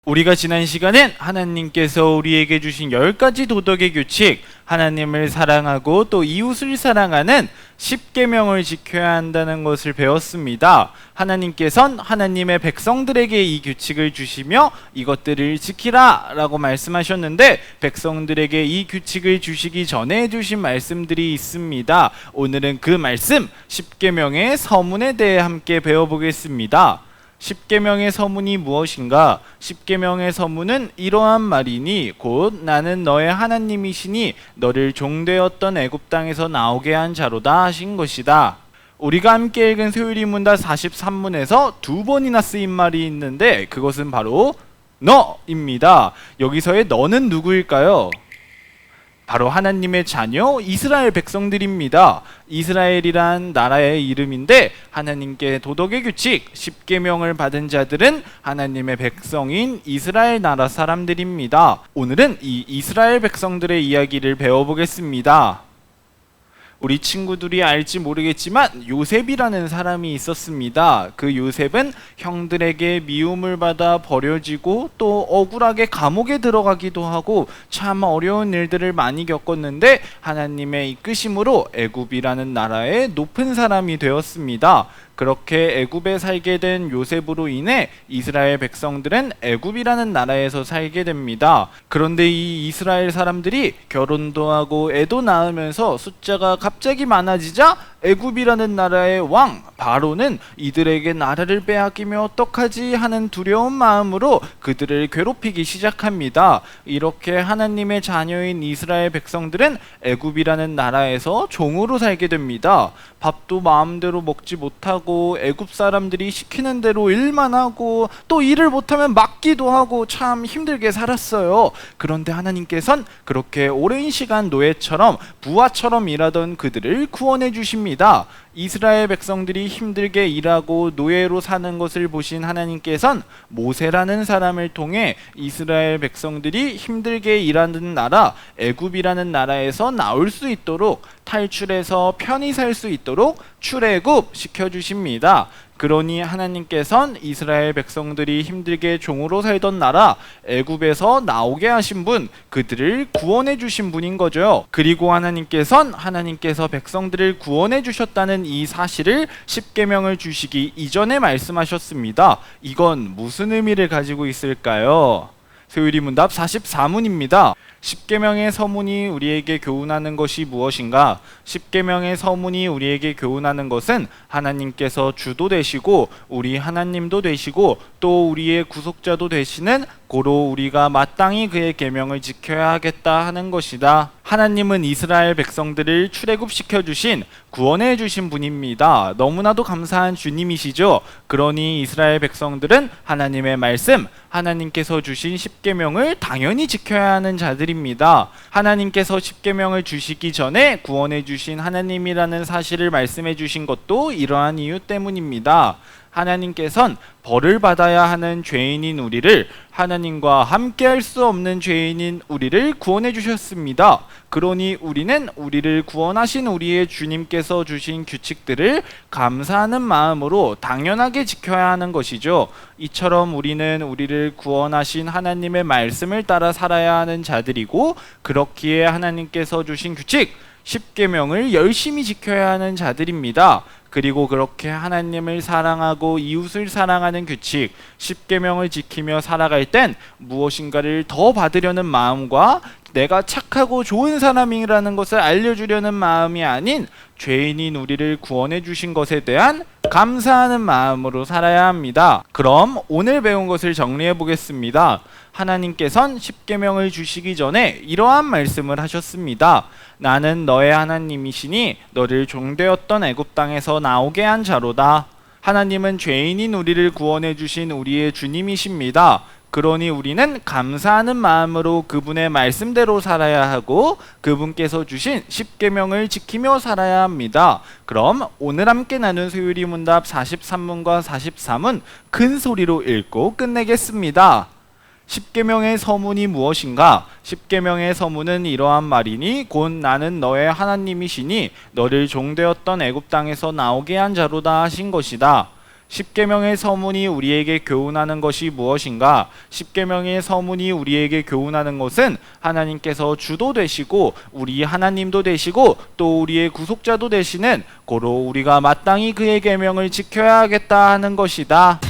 우리가 지난 시간엔 하나님께서 우리에게 주신 10가지 도덕의 규칙, 하나님을 사랑하고 또 이웃을 사랑하는 10계명을 지켜야 한다는 것을 배웠습니다. 하나님께서는 하나님의 백성들에게 이 규칙을 주시며 이것들을 지키라 라고 말씀하셨는데, 백성들에게 이 규칙을 주시기 전에 해주신 말씀들이 있습니다. 오늘은 그 말씀 10계명의 서문에 대해 함께 배워보겠습니다. 10계명의 서문이 무엇인가? 10계명의 서문은 이러한 말이니 곧 나는 너의 하나님이시니 너를 종되었던 애굽 땅에서 나오게 한 자로다 하신 것이다. 우리가 함께 읽은 소율이문답 43문에서 두 번이나 쓰인 말이 있는데 그것은 바로 너입니다. 여기서의 너는 누구일까요? 바로 하나님의 자녀 이스라엘 백성들입니다. 이스라엘이란 나라의 이름인데 하나님께 도덕의 규칙 10계명을 받은 자들은 하나님의 백성인 이스라엘 나라 사람들입니다. 오늘은 이 이스라엘 백성들의 이야기를 배워보겠습니다. 우리 친구들이 알지 모르겠지만 요셉이라는 사람이 있었습니다. 그 요셉은 형들에게 미움을 받아 버려지고 또 억울하게 감옥에 들어가기도 하고 참 어려운 일들을 많이 겪었는데 하나님의 이끄심으로 애굽이라는 나라의 높은 사람이 되었습니다. 그렇게 애굽에 살게 된 요셉으로 인해 이스라엘 백성들은 애굽이라는 나라에서 살게 됩니다. 그런데 이 이스라엘 사람들이 결혼도 하고 애도 낳으면서 숫자가 갑자기 많아지자 애굽이라는 나라의 왕 바로는 이들에게 나라를 빼앗기면 어떡하지 하는 두려운 마음으로 그들을 괴롭히기 시작합니다. 이렇게 하나님의 자녀인 이스라엘 백성들은 애굽이라는 나라에서 종으로 살게 됩니다. 밥도 마음대로 먹지 못하고 애굽 사람들이 시키는 대로 일만 하고 또 일을 못하면 맞기도 하고 참 힘들게 살았어요. 그런데 하나님께서는 그렇게 오랜 시간 노예처럼 부하처럼 일하던 그들을 구원해 주십니다. 이스라엘 백성들이 힘들게 일하고 노예로 사는 것을 보신 하나님께서는 모세라는 사람을 통해 이스라엘 백성들이 힘들게 일하는 나라 애굽이라는 나라에서 나올 수 있도록 탈출해서 편히 살 수 있도록 출애굽 시켜주십니다. 그러니 하나님께서는 이스라엘 백성들이 힘들게 종으로 살던 나라 애굽에서 나오게 하신 분, 그들을 구원해 주신 분인 거죠. 그리고 하나님께서 백성들을 구원해 주셨다는 이 사실을 10계명을 주시기 이전에 말씀하셨습니다. 이건 무슨 의미를 가지고 있을까요? 소율이문답 44문입니다. 10계명의 서문이 우리에게 교훈하는 것이 무엇인가? 10계명의 서문이 우리에게 교훈하는 것은 하나님께서 주도 되시고 우리 하나님도 되시고 또 우리의 구속자도 되시는 고로 우리가 마땅히 그의 계명을 지켜야 하겠다 하는 것이다. 하나님은 이스라엘 백성들을 출애굽시켜 주신 구원해 주신 분입니다. 너무나도 감사한 주님이시죠. 그러니 이스라엘 백성들은 하나님의 말씀, 하나님께서 주신 10계명을 당연히 지켜야 하는 자들입니다. 하나님께서 10계명을 주시기 전에 구원해 주신 하나님이라는 사실을 말씀해 주신 것도 이러한 이유 때문입니다. 하나님께서는 벌을 받아야 하는 죄인인 우리를 하나님과 함께 할 수 없는 죄인인 우리를 구원해 주셨습니다. 그러니 우리는 우리를 구원하신 우리의 주님께서 주신 규칙들을 감사하는 마음으로 당연하게 지켜야 하는 것이죠. 이처럼 우리는 우리를 구원하신 하나님의 말씀을 따라 살아야 하는 자들이고 그렇기에 하나님께서 주신 규칙 10계명을 열심히 지켜야 하는 자들입니다. 그리고 그렇게 하나님을 사랑하고 이웃을 사랑하는 규칙 10계명을 지키며 살아갈 땐 무엇인가를 더 받으려는 마음과 내가 착하고 좋은 사람이라는 것을 알려주려는 마음이 아닌 죄인인 우리를 구원해 주신 것에 대한 감사하는 마음으로 살아야 합니다. 그럼 오늘 배운 것을 정리해 보겠습니다. 하나님께서는 10계명을 주시기 전에 이러한 말씀을 하셨습니다. 나는 너의 하나님이시니 너를 종되었던 애굽 땅에서 나오게 한 자로다. 하나님은 죄인인 우리를 구원해 주신 우리의 주님이십니다. 그러니 우리는 감사하는 마음으로 그분의 말씀대로 살아야 하고 그분께서 주신 10계명을 지키며 살아야 합니다. 그럼 오늘 함께 나눈 소율이문답 43문과 44문 큰 소리로 읽고 끝내겠습니다. 십계명의 서문이 무엇인가? 십계명의 서문은 이러한 말이니 곧 나는 너의 하나님이시니 너를 종되었던 애굽 땅에서 나오게 한 자로다 하신 것이다. 십계명의 서문이 우리에게 교훈하는 것이 무엇인가? 십계명의 서문이 우리에게 교훈하는 것은 하나님께서 주도 되시고 우리 하나님도 되시고 또 우리의 구속자도 되시는 고로 우리가 마땅히 그의 계명을 지켜야 하겠다 하는 것이다.